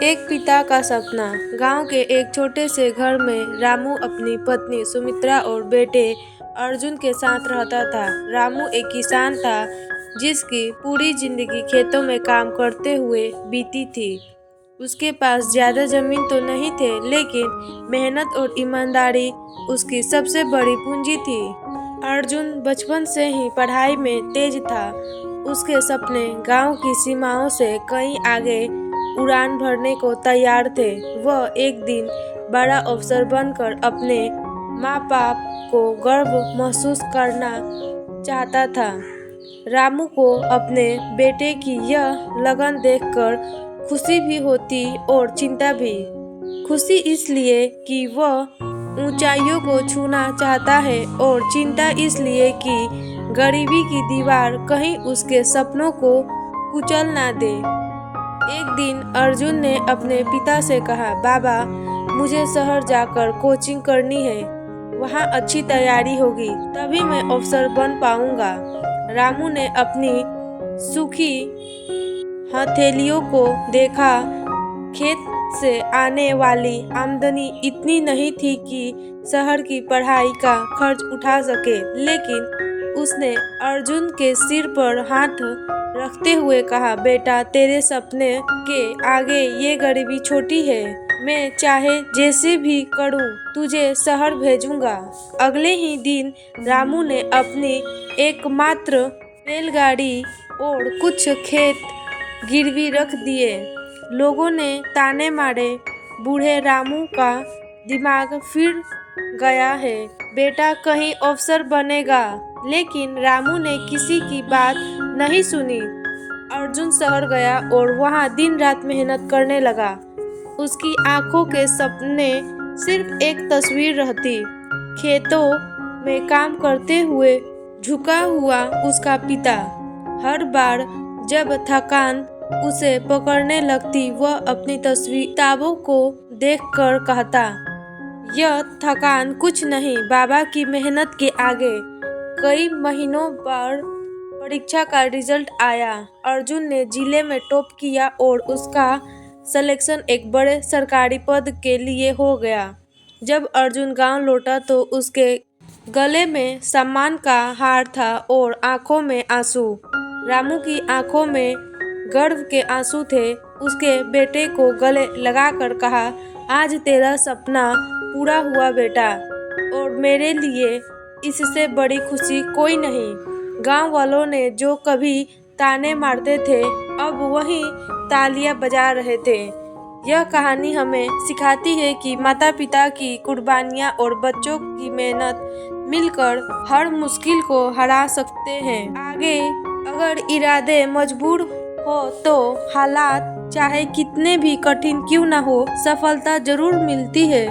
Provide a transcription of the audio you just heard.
एक पिता का सपना। गांव के एक छोटे से घर में रामू अपनी पत्नी सुमित्रा और बेटे अर्जुन के साथ रहता था। रामू एक किसान था जिसकी पूरी जिंदगी खेतों में काम करते हुए बीती थी। उसके पास ज्यादा जमीन तो नहीं थे, लेकिन मेहनत और ईमानदारी उसकी सबसे बड़ी पूंजी थी। अर्जुन बचपन से ही पढ़ाई में तेज था। उसके सपने गांव की सीमाओं से कहीं आगे उड़ान भरने को तैयार थे। वह एक दिन बड़ा अफसर बनकर अपने माँ बाप को गर्व महसूस करना चाहता था। रामू को अपने बेटे की यह लगन देखकर खुशी भी होती और चिंता भी। खुशी इसलिए कि वह ऊंचाइयों को छूना चाहता है, और चिंता इसलिए कि गरीबी की दीवार कहीं उसके सपनों को कुचल ना दे। एक दिन अर्जुन ने अपने पिता से कहा, बाबा, मुझे शहर जाकर कोचिंग करनी है। वहाँ अच्छी तैयारी होगी, तभी मैं अफसर बन पाऊंगा। रामू ने अपनी सूखी हथेलियों को देखा। खेत से आने वाली आमदनी इतनी नहीं थी कि शहर की पढ़ाई का खर्च उठा सके, लेकिन उसने अर्जुन के सिर पर हाथ रखते हुए कहा, बेटा, तेरे सपने के आगे ये गरीबी छोटी है। मैं चाहे जैसे भी करूं तुझे शहर भेजूंगा। अगले ही दिन रामू ने अपनी एकमात्र बैलगाड़ी और कुछ खेत गिरवी रख दिए। लोगों ने ताने मारे, बूढ़े रामू का दिमाग फिर गया है, बेटा कहीं अफसर बनेगा। लेकिन रामू ने किसी की बात नहीं सुनी। अर्जुन शहर गया और वहां दिन रात मेहनत करने लगा। उसकी आंखों के सपने सिर्फ एक तस्वीर रहती, खेतों में काम करते हुए झुका हुआ उसका पिता। हर बार जब थकान उसे पकड़ने लगती, वह अपनी किताबों को देखकर कहता, यह थकान कुछ नहीं बाबा की मेहनत के आगे। कई महीनों बाद परीक्षा का रिजल्ट आया। अर्जुन ने जिले में टॉप किया और उसका सिलेक्शन एक बड़े सरकारी पद के लिए हो गया। जब अर्जुन गांव लौटा तो उसके गले में सम्मान का हार था और आंखों में आंसू। रामू की आंखों में गर्व के आंसू थे। उसके बेटे को गले लगाकर कहा, आज तेरा सपना पूरा हुआ बेटा, और मेरे लिए इससे बड़ी खुशी कोई नहीं। गांव वालों ने जो कभी ताने मारते थे, अब वही तालियां बजा रहे थे। यह कहानी हमें सिखाती है कि माता पिता की कुर्बानियां और बच्चों की मेहनत मिलकर हर मुश्किल को हरा सकते हैं। आगे अगर इरादे मजबूर हो तो हालात चाहे कितने भी कठिन क्यों न हो, सफलता जरूर मिलती है।